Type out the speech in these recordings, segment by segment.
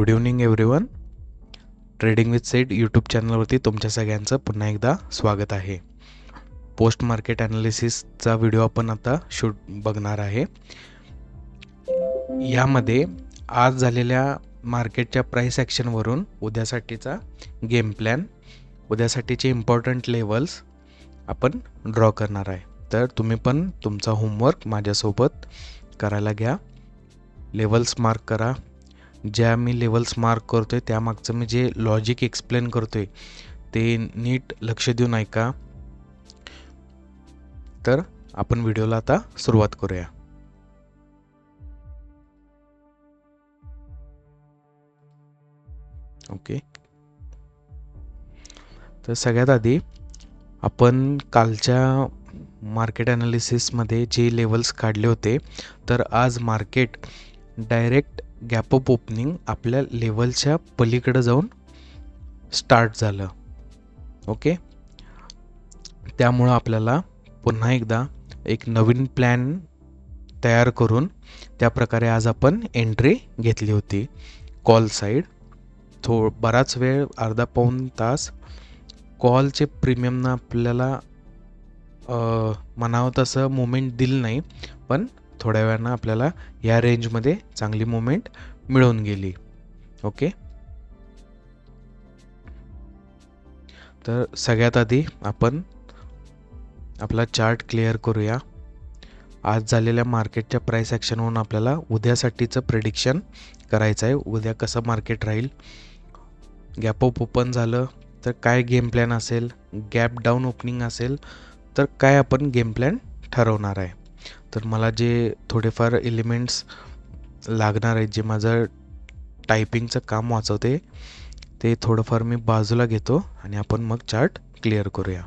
Good evening everyone. Trading with sed YouTube चॅनलवरती तुमच्या सगळ्यांचं पुन्हा एकदा स्वागत आहे. पोस्ट मार्केट ॲनालिसिसचा व्हिडिओ आपण आता बघणार आहे. यामध्ये आज झालेल्या मार्केटच्या प्राईस ॲक्शनवरून उद्यासाठीचा गेम प्लॅन, उद्यासाठीचे इम्पॉर्टंट लेवल्स आपण ड्रॉ करणार आहे. तर तुम्ही पण तुमचा होमवर्क माझ्यासोबत करायला घ्या. लेवल्स मार्क करा. ज्या मी लेवल्स मार्क करतो आहे त्यामागचं मी जे लॉजिक एक्सप्लेन करतो आहे ते नीट लक्ष देऊन ऐका. तर आपण व्हिडिओला आता सुरुवात करूया. ओके, तर सगळ्यात आधी आपण कालच्या मार्केट ॲनालिसिसमध्ये जे लेवल्स काढले होते, तर आज market direct gap up opening आपल्या लेवलच्या पलीकडे जाऊन स्टार्ट झालं. ओके, त्यामुळं आपल्याला पुन्हा एकदा एक नवीन प्लॅन तयार करून त्याप्रकारे आज आपण एंट्री घेतली होती. कॉल साईड बराच वेळ, अर्धा पाऊण तास कॉलचे प्रीमियमनं आपल्याला म्हणावं तसं मुवमेंट दिलं नाही, पण थोड्या वेळानं आपल्याला या रेंजमध्ये चांगली मुवमेंट मिळून गेली. ओके, तर सगळ्यात आधी आपण आपला चार्ट क्लिअर करूया. आज झालेल्या मार्केटच्या प्राईस ॲक्शनवरून आपल्याला उद्यासाठीचं प्रेडिक्शन करायचं आहे. उद्या कसं मार्केट राहील, गॅप अप ओपन झालं तर काय गेम प्लॅन असेल, गॅप डाऊन ओपनिंग असेल तर काय आपण गेम प्लॅन ठरवणार आहे. तर मला जे थोडेफार एलिमेंट्स लागणार आहेत, जे माझं टायपिंगचं काम वाचवते, ते थोडंफार मी बाजूला घेतो आणि आपण मग चार्ट क्लिअर करूया.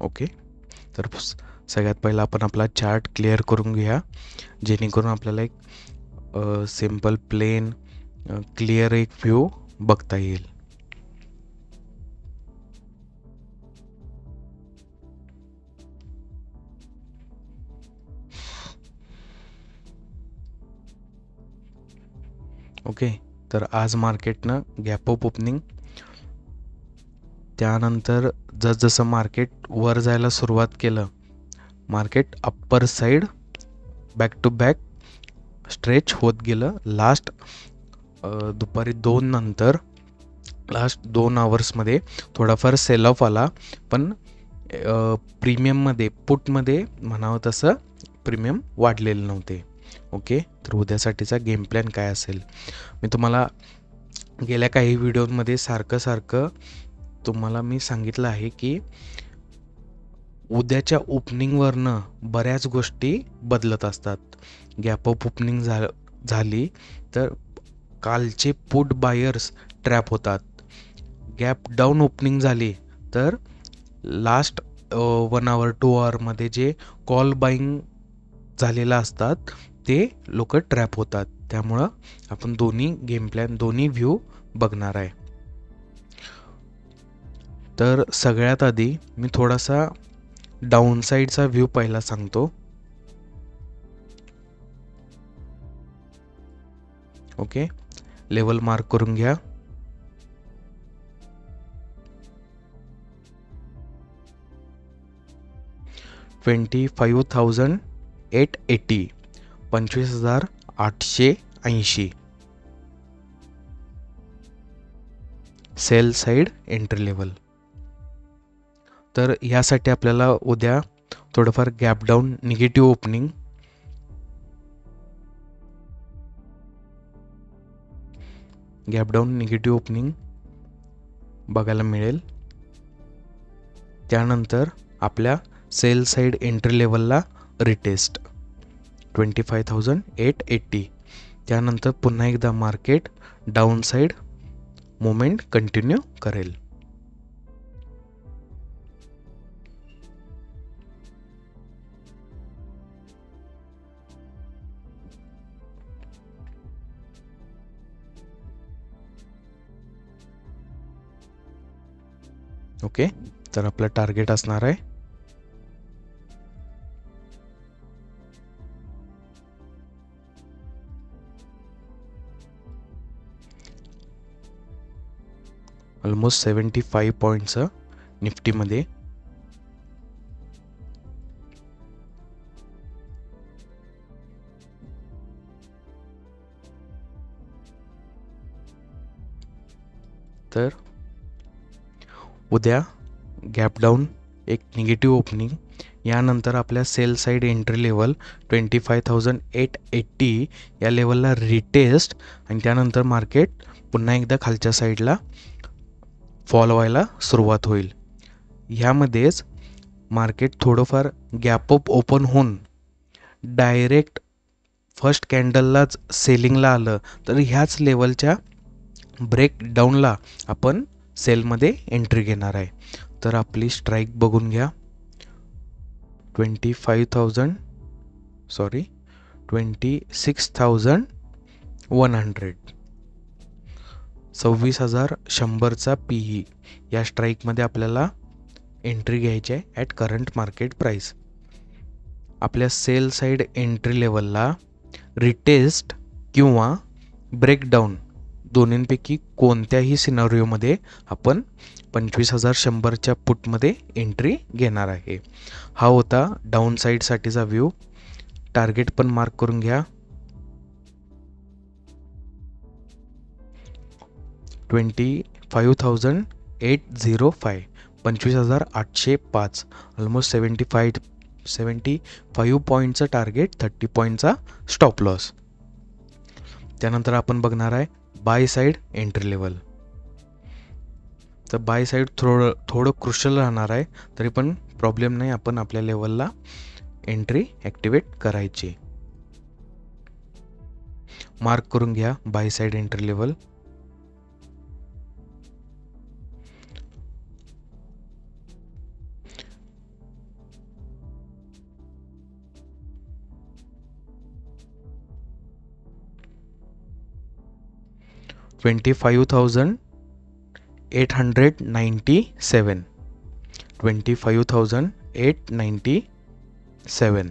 ओके, तर सगळ्यात पहिला आपण आपला चार्ट क्लिअर करून घेऊया, जेणेकरून आपल्याला एक सिम्पल प्लेन क्लिअर एक व्ह्यू बघता येईल. ओके, तर आज मार्केटनं गॅप अप ओपनिंग, त्यानंतर जसजसं मार्केट वर जायला सुरुवात केलं, market upper side back to back stretch होत गेलं. लास्ट दुपारी 2 नंतर लास्ट 2 आवर्समध्ये थोडाफार सेल ऑफ आला, पण प्रीमियममध्ये, पुटमध्ये म्हणावं तसं प्रीमियम वाढलेले नव्हते. ओके, तर उद्यासाठीचा गेम प्लॅन काय असेल, मी तुम्हाला गेल्या काही व्हिडिओमध्ये सारखं तुम्हाला मी सांगितलं आहे की उद्याच्या ओपनिंगवरनं बऱ्याच गोष्टी बदलत असतात. गॅप अप ओपनिंग झाली तर कालचे पुट बायर्स ट्रॅप होतात. गॅप डाऊन ओपनिंग झाली तर लास्ट 1 आवर 2 आवरमध्ये जे कॉल बाईंग झालेलं असतात ते लोक ट्रॅप होतात. त्यामुळं आपण दोन्ही गेम प्लॅन, दोन्ही व्ह्यू बघणार आहे. तर सगळ्यात आधी मी थोडासा डाऊन साईडचा व्ह्यू पहिला सांगतो. ओके, लेवल मार्क करून घ्या. $25,880, 25,880 सेल साईड एंट्री लेवल. तर यासाठी आपल्याला उद्या थोडंफार गॅप डाऊन निगेटिव्ह ओपनिंग, बघायला मिळेल. त्यानंतर आपल्या सेल साईड एंट्री लेवलला रिटेस्ट 25,880. त्यानंतर पुन्हा एकदा market down side movement continue करेल. ओके, तर आपलं टार्गेट असणार आहे ऑलमोस्ट 75 पॉईंटचं निफ्टीमध्ये. तर उद्या गॅप डाऊन, एक निगेटिव्ह ओपनिंग, यानंतर आपल्या सेल साईड एंट्री लेवल 25,880 या लेवलला रिटेस्ट, आणि त्यानंतर मार्केट पुन्हा एकदा खालच्या साईडला फॉल व्हायला सुरुवात होईल. ह्यामध्येच मार्केट थोडंफार गॅप अप ओपन होऊन डायरेक्ट फर्स्ट कॅन्डललाच सेलिंगला आलं तर ह्याच लेवलच्या ब्रेक डाऊनला आपण सेलमध्ये एंट्री घेणार आहे. तर आपली स्ट्राईक बघून घ्या, 26,100, 26,100चा PE या स्ट्राईकमध्ये आपल्याला एंट्री घ्यायची आहे ॲट करंट मार्केट प्राईस. आपल्या सेल साईड एंट्री लेवलला रिटेस्ट किंवा ब्रेकडाऊन दोन्हींपैकी कोणत्याही सिनारिओमध्ये आपण 25,100च्या पुटमध्ये एंट्री घेणार आहे. हा होता डाऊन साईडसाठीचा व्ह्यू. टार्गेट पण मार्क करून घ्या, 25,805, 25,805, ऑलमोस्ट 75 पॉईंटचं टार्गेट, 30 पॉईंटचा स्टॉप लॉस. त्यानंतर आपण बघणार आहे बाय साईड एंट्री लेवल. तर बाय साईड थोडं क्रुशल राहणार आहे, तरी पण प्रॉब्लेम नाही, आपण आपल्या लेवलला एंट्री ॲक्टिवेट करायची. मार्क करून घ्या by side entry level. $25,897, 25,897.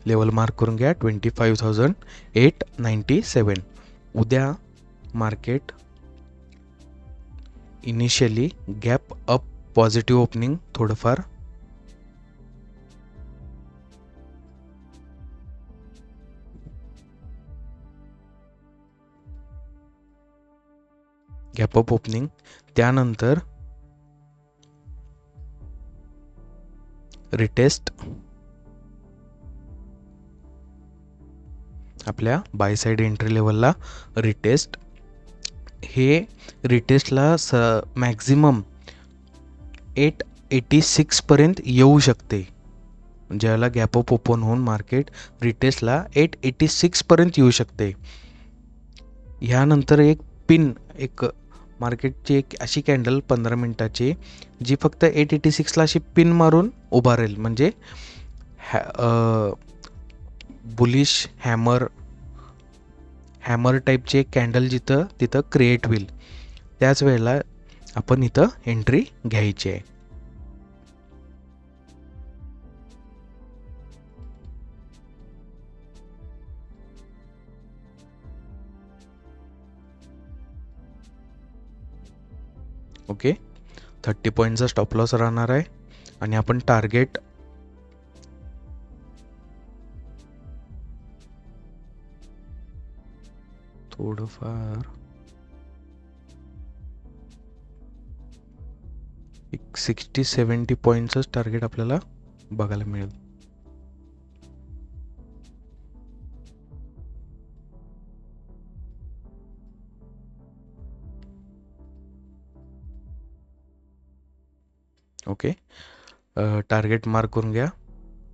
Level mark करून घ्या, 25,897. उद्या market initially gap up, positive opening, थोडंफार गॅप अप ओपनिंग, त्यानंतर रिटेस्ट आपल्या बाय साईड एंट्री लेवलला रिटेस्ट. हे रिटेस्टला मॅक्झिमम 886 पर्यंत येऊ शकते. ज्याला गॅप अप ओपन होऊन मार्केट रिटेस्टला 886 पर्यंत येऊ शकते. ह्यानंतर एक मार्केटची एक अशी कॅन्डल 15 मिनिटाची जी फक्त 886ला अशी पिन मारून उभा राहील, म्हणजे बुलिश हॅमर टाईपची एक कॅन्डल तिथं क्रिएट होईल. त्याच वेळेला आपण इथं एंट्री घ्यायची आहे. ओके, 30 पॉईंटचा स्टॉप लॉस राहणार आहे, आणि आपण टार्गेट थोडंफार एक 60-70 पॉईंटचंच टार्गेट आपल्याला बघायला मिळेल. ओके, टार्गेट मार्क करून घ्या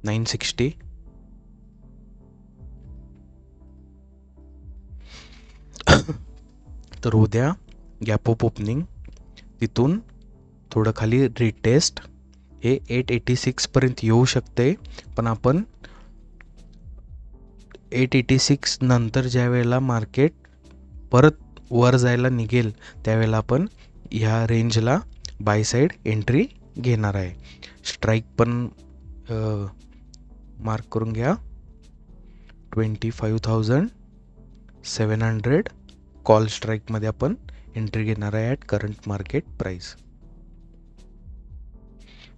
960. तर उद्या गॅप अप ओपनिंग, तिथून थोडं खाली रिटेस्ट, हे 886 पर्यंत येऊ शकते. पण आपण 886 नंतर ज्या वेळेला मार्केट परत वर जायला निघेल त्यावेळेला आपण ह्या रेंजला बाय साईड एंट्री घेणार आहे. स्ट्राईक पण मार्क करून घ्या 25,700. कॉल स्ट्राईकमध्ये आपण एंट्री घेणार आहे at current market price.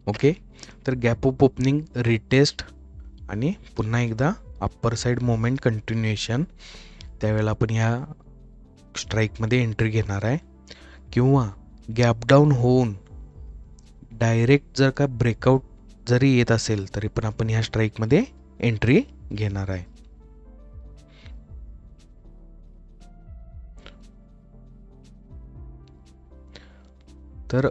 Okay, तर गॅप अप ओपनिंग, रिटेस्ट आणि पुन्हा एकदा अप्पर साईड मोमेंट कंटिन्युएशन, त्यावेळेला आपण ह्या स्ट्राईकमध्ये एंट्री घेणार आहे. किंवा गॅप डाऊन होऊन डायरेक्ट जर का ब्रेकआउट जरी येत असेल तरी पण आपण ह्या स्ट्राईकमध्ये एंट्री घेणार आहे. तर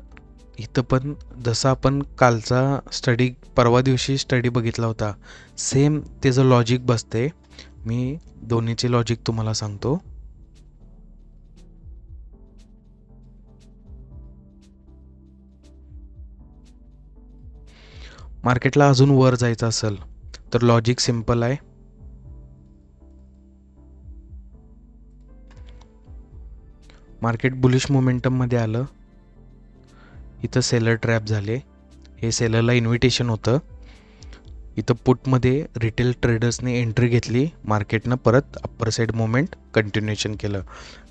इथं पण जसं आपण कालचा स्टडी, परवा दिवशी स्टडी बघितला होता, सेम त्याचं लॉजिक बसते. मी दोन्हीचे लॉजिक तुम्हाला सांगतो. मार्केटला अजून वर जायचं असेल तर लॉजिक सिंपल आहे. मार्केट बुलिश मोमेंटममध्ये आलं, इथं सेलर ट्रॅप झाले, हे सेलरला इन्व्हिटेशन होतं. इथं पुटमध्ये रिटेल ट्रेडर्सने एंट्री घेतली, मार्केटनं परत अप्पर साईड मोमेंट कंटिन्युएशन केलं.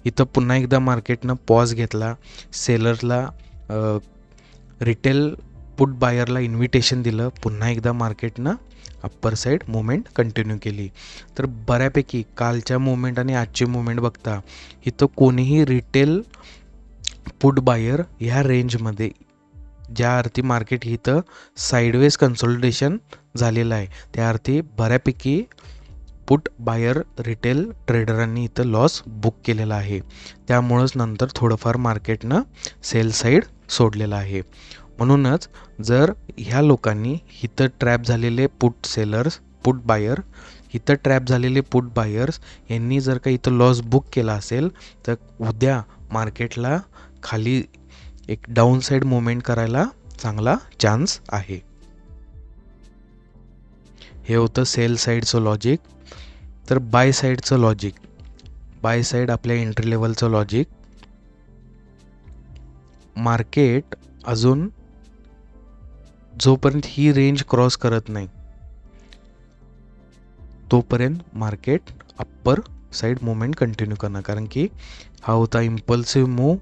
इथं पुन्हा एकदा मार्केटनं पॉज घेतला, सेलरला रिटेल पुट बायरला इन्व्हिटेशन दिलं, पुन्हा एकदा मार्केटनं अप्पर साईड मोमेंट कंटिन्यू केली. तर बऱ्यापैकी कालच्या मोमेंट आणि आजची मोमेंट बघता इथं कोणीही रिटेल पुट बायर ह्या रेंजमध्ये, ज्या अर्थी मार्केट इथं साईडवेज कन्सोलिडेशन झालेलं आहे, त्या अर्थी बऱ्यापैकी पुट बायर रिटेल ट्रेडरांनी इथं लॉस बुक केलेला आहे. त्यामुळंच नंतर थोडंफार मार्केटनं सेल साईड सोडलेलं आहे. म्हणूनच जर ह्या लोकांनी इथं ट्रॅप झालेले पुट सेलर्स, पुट बायर, इथं ट्रॅप झालेले पुट बायर्स यांनी जर का इथं लॉस बुक केला असेल तर उद्या मार्केटला खाली एक डाऊन साईड मुवमेंट करायला चांगला चान्स आहे. हे होतं सेल साईडचं लॉजिक. तर बाय साईडचं लॉजिक, बाय साईड आपल्या एंट्री लेवलचं लॉजिक, मार्केट अजून जोपर्यंत ही रेंज क्रॉस करत नाही तोपर्यंत market upper side movement continue करणार. कारण की हा होता इम्पल्सिव्ह मूव,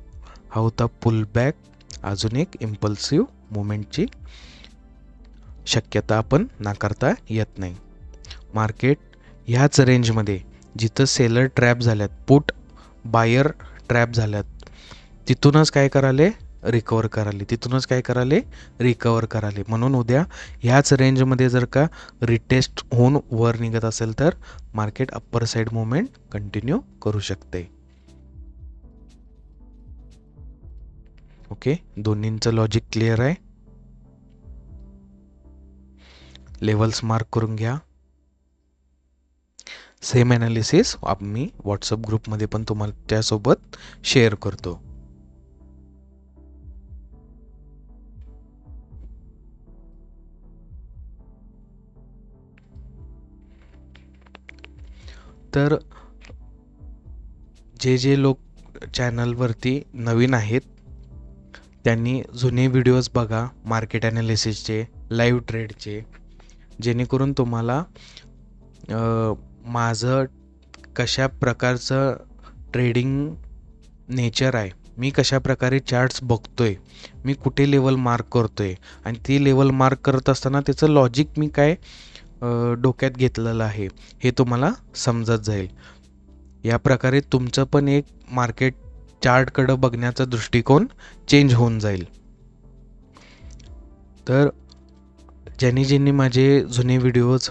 हा होता पुलबॅक, अजून एक इम्पल्सिव्ह मुवमेंटची शक्यता आपण नाकारता येत नाही. मार्केट ह्याच रेंजमध्ये जिथं सेलर ट्रॅप झाल्यात, पुट बायर ट्रॅप झाल्यात, तिथूनच काय कराले, रिकवर कराले, तिथूनच काय कराले, रिकवर कराले. म्हणून उद्या ह्याच रेंजमध्ये जर का रिटेस्ट होऊन वर निघत असेल तर market upper side movement continue करू शकते. ओके, दोन्हींचं लॉजिक क्लिअर आहे. लेवल्स मार्क करून घ्या. सेम ॲनालिसिस आम्ही व्हॉट्सअप ग्रुपमध्ये पण तुम्हाला त्यासोबत शेअर करतो. तर जे लोक चॅनलवरती नवीन आहेत त्यांनी जुने व्हिडिओज बघा मार्केट ॲनालिसिसचे, लाईव्ह ट्रेडचे, जेणेकरून तुम्हाला माझं कशा प्रकारचं ट्रेडिंग नेचर आहे, मी कशा प्रकारे चार्ट्स बघतोय, मी कुठे लेवल मार्क करतोय आणि ती लेवल मार्क करत असताना त्याचं लॉजिक मी काय डोक्यात घेतलेलं आहे हे तुम्हाला समजत जाईल. या प्रकारे तुमचं पण एक मार्केट चार्टकडं बघण्याचा दृष्टिकोन चेंज होऊन जाईल. तर ज्यांनी माझे जुने व्हिडिओज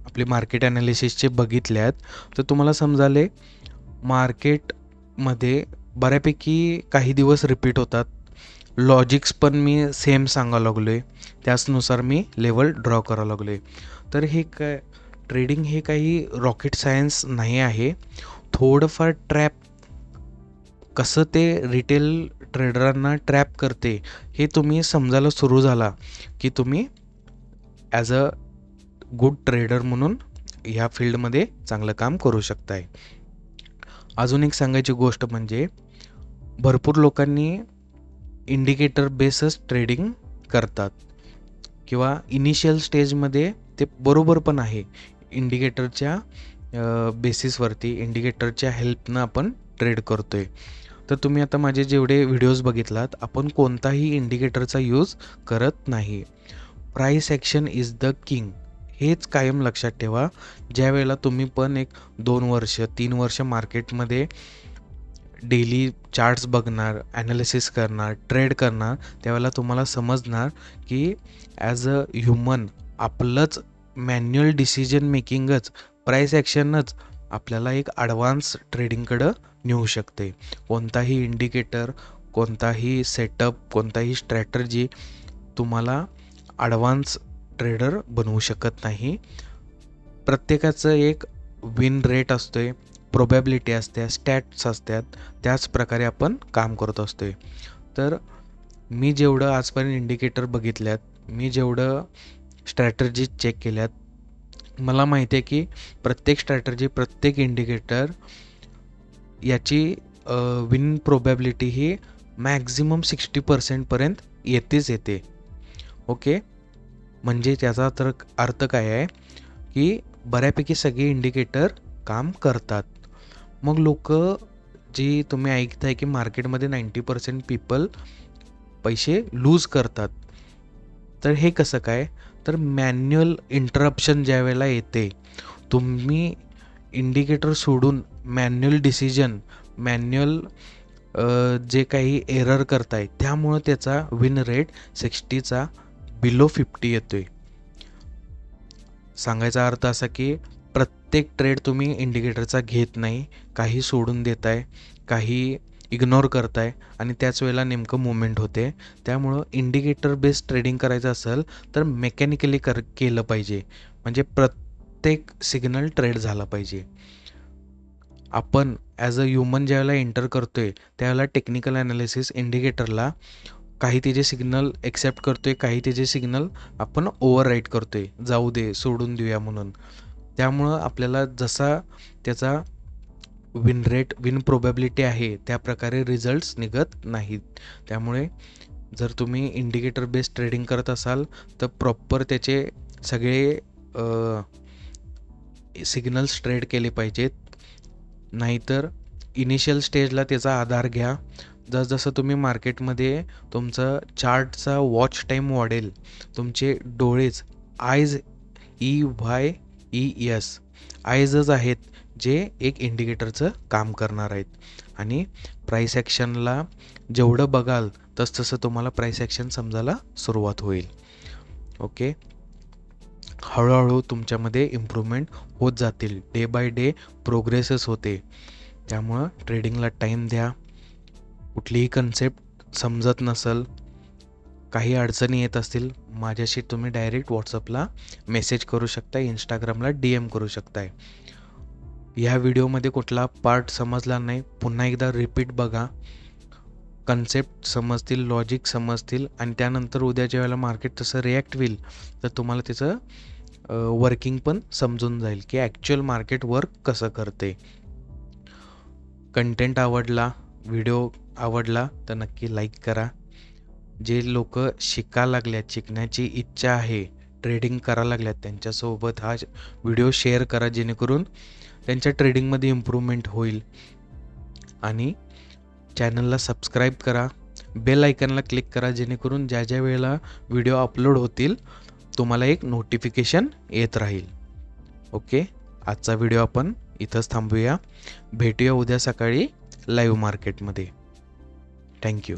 आपले मार्केट ॲनालिसिसचे बघितले आहेत तर तुम्हाला समजाले मार्केटमध्ये बऱ्यापैकी काही दिवस रिपीट होतात लॉजिक्स पण मी सेम सांगायला लागलो आहे, त्याचनुसार मी लेवल ड्रॉ करायला लागलो आहे. तर हे काय ट्रेडिंग हे काही रॉकेट सायन्स नाही आहे. थोडंफार ट्रॅप कसं ते रिटेल ट्रेडरांना ट्रॅप करते हे तुम्ही समजायला सुरू झाला की तुम्ही ॲज अ गुड ट्रेडर म्हणून ह्या फील्डमध्ये चांगलं काम करू शकताय. अजून एक सांगायची गोष्ट म्हणजे भरपूर लोकांनी इंडिकेटर बेसच ट्रेडिंग करतात किंवा इनिशियल स्टेजमध्ये ते बरोबर पण आहे. इंडिकेटरच्या बेसिसवरती इंडिकेटरच्या हेल्पनं आपण ट्रेड करतोय. तर तुम्ही आता माझे जेवढे व्हिडिओज बघितलात, आपण कोणताही इंडिकेटरचा यूज करत नाही. Price action is the king हेच कायम लक्षात ठेवा. ज्या वेळेला तुम्ही पण एक 2 वर्ष 3 वर्ष मार्केटमध्ये डेली चार्ट्स बघणार, ॲनालिसिस करणार, ट्रेड करणार, त्यावेळेला तुम्हाला समजणार की ॲज अ ह्युमन आपलंच मॅन्युअल डिसिजन मेकिंगच प्राईस ॲक्शनच आपल्याला एक ॲडव्हान्स ट्रेडिंगकडं नेऊ शकते. कोणताही इंडिकेटर, कोणताही सेटअप, कोणताही स्ट्रॅटर्जी तुम्हाला ॲडव्हान्स ट्रेडर बनवू शकत नाही. प्रत्येकाचं एक विन रेट असतोय, प्रोबॅबिलिटी असते, स्टॅट्स असतात, त्याच प्रकारे आपण काम करत असतोय. तर मी जेवढं आजपर्यंत इंडिकेटर बघितल्यात, मी जेवढं स्ट्रॅटर्जी चेक केल्यात, मला माहिती आहे की प्रत्येक स्ट्रॅटर्जी, प्रत्येक इंडिकेटर याची विन प्रोबॅबिलिटी ही मॅक्झिमम 60% येतेच येते. ओके, म्हणजे त्याचा तर अर्थ काय आहे की बऱ्यापैकी सगळे इंडिकेटर काम करतात. मग लोक जी तुम्ही ऐकताय की मार्केटमध्ये 90% पीपल पैसे लूज करतात, तर हे कसं काय? तर मॅन्युअल इंटरप्शन ज्या वेळेला येते, तुम्ही इंडिकेटर सोडून मॅन्युअल डिसिजन, मॅन्युअल जे काही एरर करताय, त्यामुळं त्याचा विन रेट 60चा बिलो 50 येतोय. सांगायचा अर्थ असा की प्रत्येक ट्रेड तुम्ही इंडिकेटरचा घेत नाही, काही सोडून देताय, काही इग्नोर करताय आणि त्याच वेळेला नेमकं मुवमेंट होते. त्यामुळं इंडिकेटर बेस्ड ट्रेडिंग करायचं असेल तर मेकॅनिकली केलं पाहिजे, म्हणजे प्रत्येक सिग्नल ट्रेड झाला पाहिजे. आपण ॲज अ ह्युमन ज्यावेळेला एंटर करतोय त्यावेळेला टेक्निकल ॲनालिसिस इंडिकेटरला काही त्याचे सिग्नल एक्सेप्ट करतोय, काही त्याचे सिग्नल आपण ओव्हरराईट करतोय, जाऊ दे, सोडून देऊया म्हणून. त्यामुळं आपल्याला जसा त्याचा विन रेट, विन प्रोबॅबिलिटी आहे त्या प्रकारे रिझल्ट्स निघत नाहीत. त्यामुळे जर तुम्ही इंडिकेटर बेस्ड ट्रेडिंग करत असाल तर प्रॉपर त्याचे सगळे सिग्नल्स ट्रेड केले पाहिजेत. नाहीतर इनिशियल स्टेजला त्याचा आधार घ्या. जसजसं तुम्ही मार्केटमध्ये तुमचं चार्टचा वॉच टाईम वाढेल, तुमचे डोळेच आयज EYES आयजच आहेत जे एक इंडिकेटरचं काम करणार आहेत. आणि प्राईस ॲक्शनला जेवढं बघाल तसतसं तुम्हाला प्राईस ॲक्शन समजायला सुरुवात होईल. ओके, हळूहळू तुमच्यामध्ये इम्प्रूव्हमेंट होत जातील. डे बाय डे प्रोग्रेसच होते. त्यामुळं ट्रेडिंगला टाईम द्या. कुठलीही कन्सेप्ट समजत नसेल, काही अडचणी येत असतील, माझ्याशी तुम्ही डायरेक्ट व्हॉट्सअपला मेसेज करू शकता, इंस्टाग्रामला DM करू शकताय. ह्या व्हिडिओमध्ये कुठला पार्ट समजला नाही, पुन्हा एकदा रिपीट बघा, कन्सेप्ट समजतील, लॉजिक समजतील आणि त्यानंतर उद्याच्या वेळेला मार्केट तसं रिॲक्ट होईल तर तुम्हाला त्याचं वर्किंग पण समजून जाईल की ॲक्च्युअल मार्केट वर्क कसं करते. कंटेंट आवडला, व्हिडिओ आवडला तर नक्की लाईक करा. जे लोक शिकायला लागल्यात, शिकण्याची इच्छा आहे, ट्रेडिंग करायला लागल्यात, त्यांच्यासोबत हा व्हिडिओ शेअर करा जेणेकरून त्यांच्या ट्रेडिंगमध्ये इम्प्रूव्हमेंट होईल. आणि चॅनलला सबस्क्राईब करा, बेल आयकनला क्लिक करा जेणेकरून ज्या ज्या वेळेला व्हिडिओ अपलोड होतील तुम्हाला एक नोटिफिकेशन येत राहील. ओके, आजचा व्हिडिओ आपण इथंच थांबूया. भेटूया उद्या सकाळी लाईव्ह मार्केटमध्ये. थँक्यू.